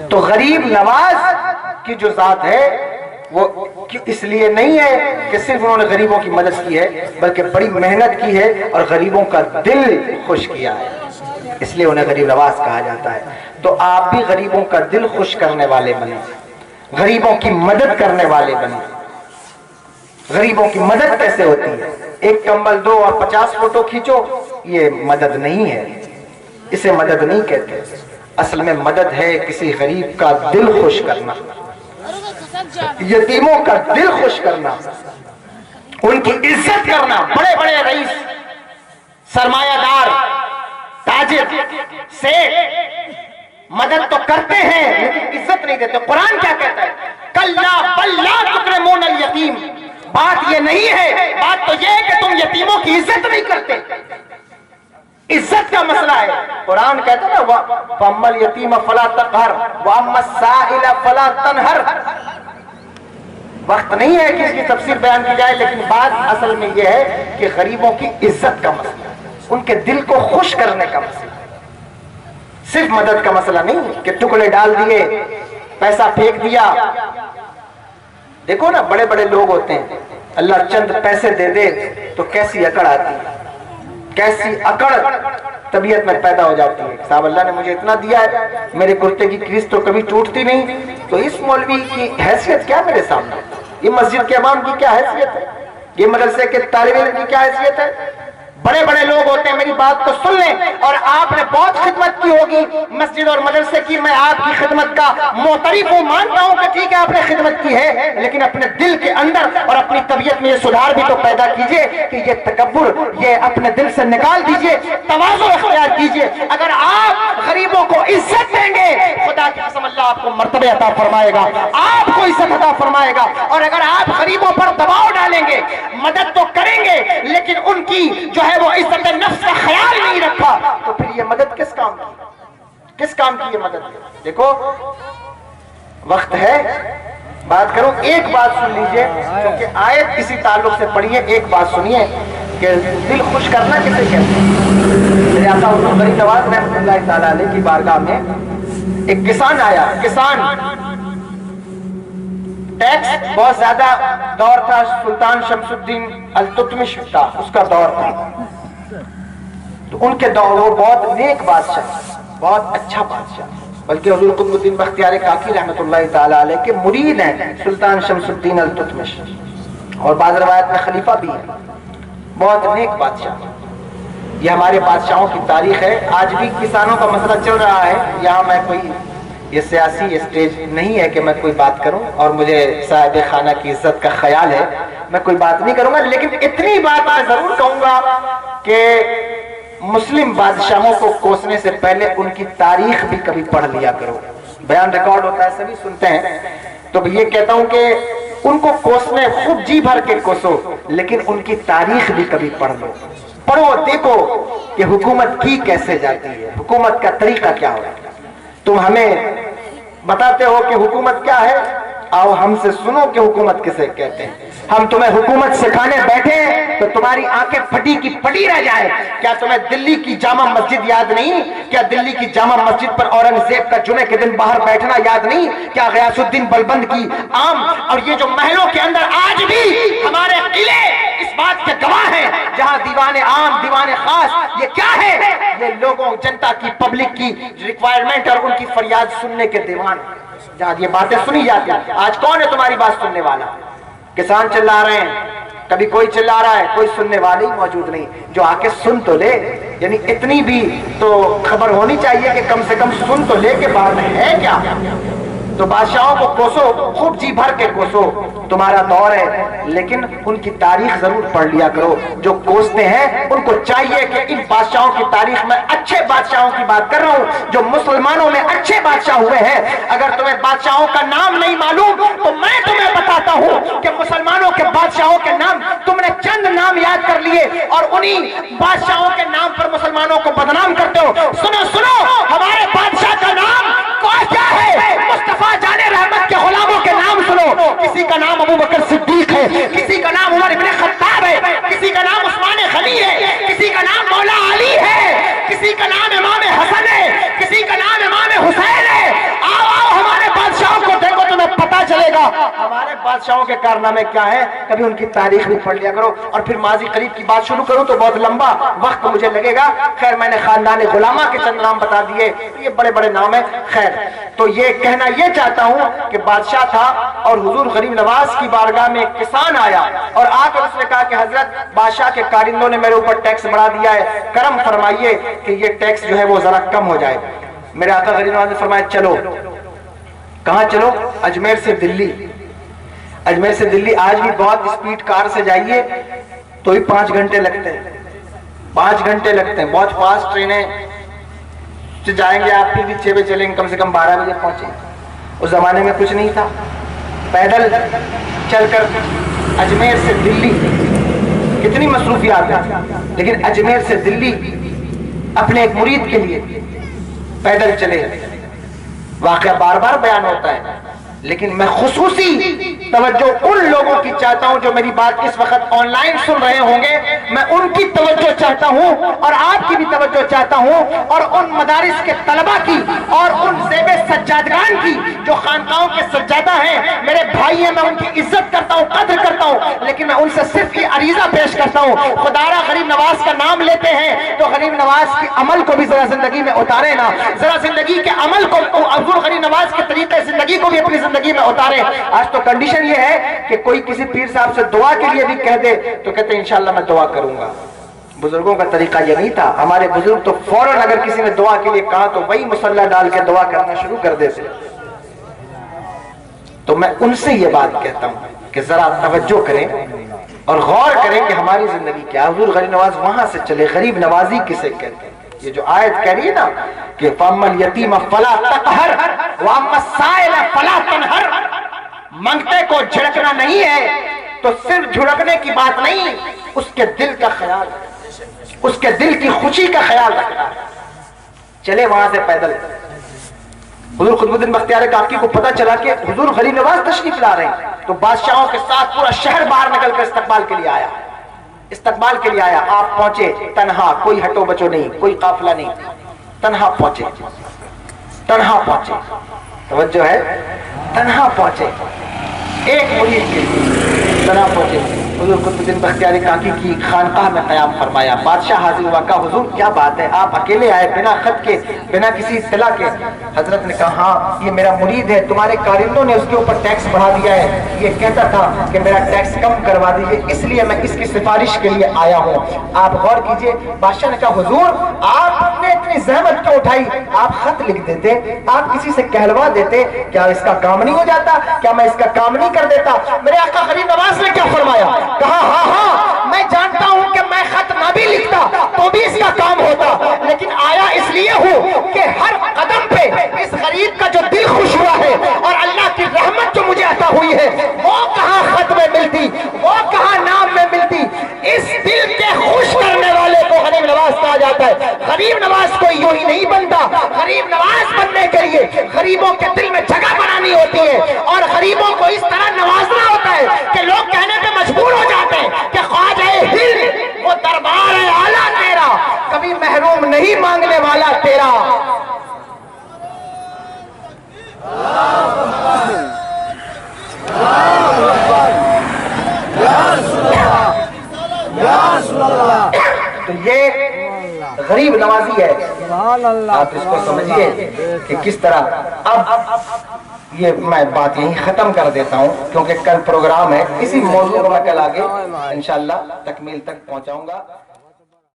تو غریب نواز کی جو ذات ہے وہ اس لیے نہیں ہے کہ صرف انہوں نے غریبوں کی مدد کی ہے، بلکہ بڑی محنت کی ہے اور غریبوں کا دل خوش کیا ہے، اس لیے انہیں غریب نواز کہا جاتا ہے۔ تو آپ بھی غریبوں کا دل خوش کرنے والے بنے، غریبوں کی مدد کرنے والے بنے۔ غریبوں کی مدد کیسے ہوتی ہے؟ ایک کمبل دو اور 50 فوٹو کھینچو، یہ مدد نہیں ہے، اسے مدد نہیں کہتے۔ اصل میں مدد ہے کسی غریب کا دل خوش کرنا، یتیموں کا دل خوش کرنا، ان کی عزت کرنا۔ بڑے بڑے رئیس، سرمایہ دار، تاجر، سیٹ مدد تو کرتے ہیں لیکن عزت نہیں دیتے۔ قرآن کیا کہتا ہے؟ کلا بل لا تکرمون الیتیم۔ بات یہ نہیں ہے، بات تو یہ ہے کہ تم یتیموں کی عزت نہیں کرتے۔ عزت کا مسئلہ ہے۔ قرآن کہتا ہے نا فَأَمَّا الْيَتِيمَ فَلَا تَقْهَرْ وَأَمَّا السَّائِلَ فَلَا تَنْهَرْ۔ وقت نہیں ہے کہ اس کی تفسیر بیان کی جائے، لیکن بات اصل میں یہ ہے کہ غریبوں کی عزت کا مسئلہ، ان کے دل کو خوش کرنے کا مسئلہ، صرف مدد کا مسئلہ نہیں کہ ٹکڑے ڈال دیے، پیسہ پھینک دیا۔ دیکھو نا بڑے بڑے لوگ ہوتے ہیں، اللہ چند پیسے دے دے تو کیسی اکڑ آتی ہے، کیسی اکڑ طبیعت میں پیدا ہو جاتی ہے۔ صاحب اللہ نے مجھے اتنا دیا ہے، میرے کرتے کی کریز تو کبھی ٹوٹتی نہیں، تو اس مولوی کی حیثیت کیا میرے سامنے؟ یہ مسجد کے امام کی کیا حیثیت ہے؟ یہ مدرسے کے طالب علم کی کیا حیثیت ہے؟ بڑے بڑے لوگ ہوتے ہیں، میری بات کو سن لیں۔ اور آپ نے بہت خدمت کی ہوگی مسجد اور مدرسے کی، میں آپ کی خدمت کا معترف ہوں، مانتا ہوں کہ ٹھیک ہے آپ نے خدمت کی ہے، لیکن اپنے دل کے اندر اور اپنی طبیعت میں یہ سدھار بھی تو پیدا کیجئے کہ یہ تکبر یہ اپنے دل سے نکال دیجئے، تواضع اختیار کیجئے۔ اگر آپ غریبوں کو عزت دیں گے، خدا کی قسم اللہ آپ کو مرتبہ عطا فرمائے گا، آپ کو عزت عطا فرمائے گا۔ اور اگر آپ غریبوں پر دباؤ ڈالیں گے، مدد تو کریں گے لیکن ان کی جو ہے وہ عزت نفس کا خیال نہیں رکھا، تو پھر یہ مدد کس کام کی؟ کس کام کی یہ مدد؟ دیکھو وقت ہے، بات کروں، ایک بات سن لیجئے کیونکہ آیت کسی تعلق سے پڑھی ہے، ایک بات سنیے کہ دل خوش کرنا کسے کہتے ہیں۔ میرے آقا حضور غریب نواز رحمۃ اللہ تعالی علیہ کی بارگاہ میں ایک کسان آیا، کسان ٹیکس بہت زیادہ دور تھا، سلطان شمس الدین التتمش تھا، اس کا دور تھا، تو ان کے دور وہ بہت نیک بادشاہ، بہت اچھا بادشاہ، بلکہ حضور قطب الدین بختیار کاکی رحمۃ اللہ تعالی علیہ کے مرید ہیں سلطان شمس الدین التتمش، اور بعض روایت میں خلیفہ بھی ہے، بہت نیک بادشاہ۔ یہ ہمارے بادشاہوں کی تاریخ ہے۔ آج بھی کسانوں کا مسئلہ چل رہا ہے، یہاں میں کوئی یہ سیاسی اسٹیج نہیں ہے کہ میں کوئی بات کروں، اور مجھے صاحب خانہ کی عزت کا خیال ہے، میں کوئی بات نہیں کروں گا، لیکن اتنی بات میں ضرور کہوں گا کہ مسلم بادشاہوں کو کوسنے سے پہلے ان کی تاریخ بھی کبھی پڑھ لیا کرو۔ بیان ریکارڈ ہوتا ہے، سبھی سنتے ہیں، تو یہ کہتا ہوں کہ ان کو کوسنے خوب جی بھر کے کوسو، لیکن ان کی تاریخ بھی کبھی پڑھ لو، پڑھو، دیکھو کہ حکومت کی کیسے جاتی ہے، حکومت کا طریقہ کیا ہوتا ہے۔ تم ہمیں بتاتے ہو کہ حکومت کیا ہے، آؤ ہم سے سنو کہ حکومت کسے کہتے ہیں۔ ہم تمہیں حکومت سکھانے بیٹھے ہیں تو تمہاری آنکھیں پھٹی کی پھٹی رہ جائے۔ کیا تمہیں دلی کی جامع مسجد یاد نہیں؟ کیا دلی کی جامع مسجد پر اورنگزیب کا جمعے کے دن باہر بیٹھنا یاد نہیں؟ کیا غیاث الدین بلبند کی عام اور یہ جو محلوں کے اندر آج بھی ہمارے قلعے اس بات کے گواہ ہیں، جہاں دیوان عام، دیوان خاص، یہ کیا ہے؟ یہ لوگوں، جنتا کی، پبلک کی ریکوائرمنٹ اور ان کی فریاد سننے کے دیوان، جہاں یہ باتیں سنی جاتی ہیں۔ آج کون ہے تمہاری بات سننے والا؟ کسان چلا رہے ہیں، کبھی کوئی چلا رہا ہے، کوئی سننے والی موجود نہیں جو آ کے سن تو لے۔ یعنی اتنی بھی تو خبر ہونی چاہیے کہ کم سے کم سن تو لے کہ بات ہے کیا۔ تو بادشاہوں کو کوسو، خوب جی بھر کے کوسو، تمہارا دور ہے، لیکن ان کی تاریخ ضرور پڑھ لیا کرو۔ جو کوستے ہیں ان کو چاہیے کہ ان بادشاہوں کی تاریخ میں، اچھے بادشاہوں کی بات کر رہا ہوں جو مسلمانوں میں اچھے بادشاہ ہوئے ہیں، اگر تمہیں بادشاہوں کا نام نہیں معلوم تو میں تمہیں بتاتا ہوں کہ مسلمانوں کے بادشاہوں کے نام تم نے چند نام یاد کر لیے اور انہی بادشاہوں کے نام پر مسلمانوں کو بدنام کرتے ہو۔ سنو سنو، ہمارے بادشاہ کا نام کیا ہے؟ مصطفیٰ جان رحمت کے غلاموں کے نام سنو۔ کسی کا نام ابو بکر صدیق ہے، کسی کا نام عمر ابن خطاب ہے، کسی کا نام عثمان غنی ہے، کسی کا نام مولا علی ہے، کسی کا نام امام حسن ہے، کسی کا نام امام حسین ہے۔ آؤ ہمارے بادشاہوں کے کارنامے کیا ہیں، کبھی ان کی تاریخ بھی پڑھ لیا کرو، اور پھر ماضی قریب کی بات شروع کروں تو بہت لمبا وقت مجھے لگے گا۔ خیر میں نے خاندان غلامہ کے چند نام بتا دیے، یہ بڑے بڑے نام ہیں۔ خیر تو یہ کہنا یہ چاہتا ہوں کہ بادشاہ تھا اور حضور غریب نواز کی بارگاہ میں ایک کسان آیا اور آ کر اس نے کہا کہ حضرت بادشاہ کے کارندوں نے میرے اوپر ٹیکس بڑھا دیا ہے، کرم فرمائیے کہ یہ ٹیکس جو ہے وہ ذرا کم ہو جائے۔ میرے آقا غریب نواز نے فرمایا چلو۔ کہاں چلو؟ اجمیر سے دلی۔ اجمیر سے دلی آج بھی بہت اسپیڈ کار سے جائیے تو ہی 5 گھنٹے لگتے ہیں، 5 گھنٹے لگتے ہیں، بہت فاسٹ ٹرینیں سے جائیں گے آپ، پھر بھی 6 بجے چلیں گے، کم سے کم 12 بجے پہنچیں گے۔ اس زمانے میں کچھ نہیں تھا، پیدل چل کر اجمیر سے دلی کتنی مصروفیات ہیں، لیکن اجمیر سے دلی اپنے ایک مرید کے لیے پیدل چلے۔ واقعہ بار بار بیان ہوتا ہے، لیکن میں خصوصی توجہ ان لوگوں کی چاہتا ہوں جو میری بات اس وقت آن لائن سن رہے ہوں گے، میں ان کی توجہ چاہتا ہوں اور آپ کی بھی توجہ چاہتا ہوں، اور ان مدارس کے طلبہ کی اور ان زیب سجادگان کی جو خانقاہوں کے سجادہ ہیں، میرے بھائی ہیں، میں ان کی عزت کرتا ہوں، قدر کرتا ہوں، لیکن میں ان سے صرف یہ عریضہ پیش کرتا ہوں، خدا را غریب نواز کا نام لیتے ہیں تو غریب نواز کے عمل کو بھی ذرا زندگی میں اتارے نا، ذرا زندگی کے عمل کو، حضور غریب نواز کے طریقے زندگی کو بھی اپنی زندگی میں اتارے۔ آج تو کنڈیشن یہ ہے کہ کوئی کسی پیر صاحب سے دعا کے لیے بھی کہہ دے تو کہتے ہیں انشاءاللہ میں دعا کروں گا۔ بزرگوں کا طریقہ یہ نہیں تھا، ہمارے بزرگ تو فوراً اگر کسی نے دعا کے لیے کہا تو وہی مصلی ڈال کے دعا کرنا شروع کر دیتے۔ تو میں ان سے یہ بات کہتا ہوں کہ ذرا توجہ کریں اور غور کریں کہ ہماری زندگی کیا۔ حضور غریب نواز وہاں سے چلے، غریب نوازی کسے کہتے ہیں؟ یہ جو آیت کہہ رہی ہے نا کہ فَأَمَّا الْيَتِيمَ فَلَا تَقْهَرْ وَأَمَّا السَّائِلَ فَلَا تَنْهَرْ، منگتے کو جھڑکنا نہیں ہے تو صرف جھڑکنے کی بات نہیں، اس کے دل کا خیال، اس کے دل کی خوشی کا خیال رکھنا ہے۔ چلے وہاں سے پیدل۔ حضور قطب الدین بختیار کاکی کو پتا چلا کہ حضور غریب نواز تشریف لا رہے ہیں، تو بادشاہوں کے ساتھ پورا شہر باہر نکل کر استقبال کے لیے آیا، استقبال کے لیے آیا۔ آپ پہنچے تنہا، کوئی ہٹو بچو نہیں، کوئی قافلہ نہیں، تنہا پہنچے، تنہا پہنچے، توجہ ہے، تنہا پہنچے، ایک مرید کے لیے تنہا پہنچے۔ حضور قطب الدین بختیار کاکی کی خانقاہ میں قیام فرمایا، بادشاہ حاضر ہوا، کہا حضور کیا بات ہے، آپ اکیلے آئے بنا خط کے، بنا کسی اطلاع کے؟ حضرت نے کہا ہاں یہ میرا مرید ہے، تمہارے کارندوں نے اس کے اوپر ٹیکس بڑھا دیا ہے، یہ کہتا تھا کہ میرا ٹیکس کم کروا دیجیے، اس لیے میں اس کی سفارش کے لیے آیا ہوں۔ آپ غور کیجئے، بادشاہ نے کہا حضور آپ نے اتنی زحمت کیوں اٹھائی، آپ خط لکھ دیتے، آپ کسی سے کہلوا دیتے، کیا اس کا کام نہیں ہو جاتا، کیا میں اس کا کام نہیں کر دیتا؟ میرے آقا غریب نواز نے کیا فرمایا، کہا ہاں ہاں میں جانتا ہوں کہ میں خط نہ بھی لکھتا تو بھی اس کا کام ہوتا، لیکن آیا اس لیے ہوں کہ ہر قدم پہ اس غریب کا جو دل خوش ہوا ہے اور اللہ کی رحمت جو مجھے عطا ہوئی ہے وہ کہاں خط میں ملتی، وہ کہاں نام میں ملتی۔ اس دل کے خوش کرنے والے کو غریب نواز کہا جاتا ہے۔ غریب نواز کوئی یوں ہی نہیں بنتا، غریب نواز بننے کے لیے غریبوں کے دل میں جگہ بنانی ہوتی ہے اور غریبوں کو اس طرح نوازنا ہوتا ہے کہ لوگ کہنے پہ مجبور ہو جاتے ہیں کہ خواجہ ہند وہ دربار ہے اعلیٰ تیرا، کبھی محروم نہیں مانگنے والا تیرا۔ تو یہ غریب نوازی ہے، آپ اس کو سمجھیے کہ کس طرح۔ اب یہ میں بات یہیں ختم کر دیتا ہوں کیونکہ کل پروگرام ہے، اسی موضوع پر میں کل آگے انشاءاللہ تکمیل تک پہنچاؤں گا۔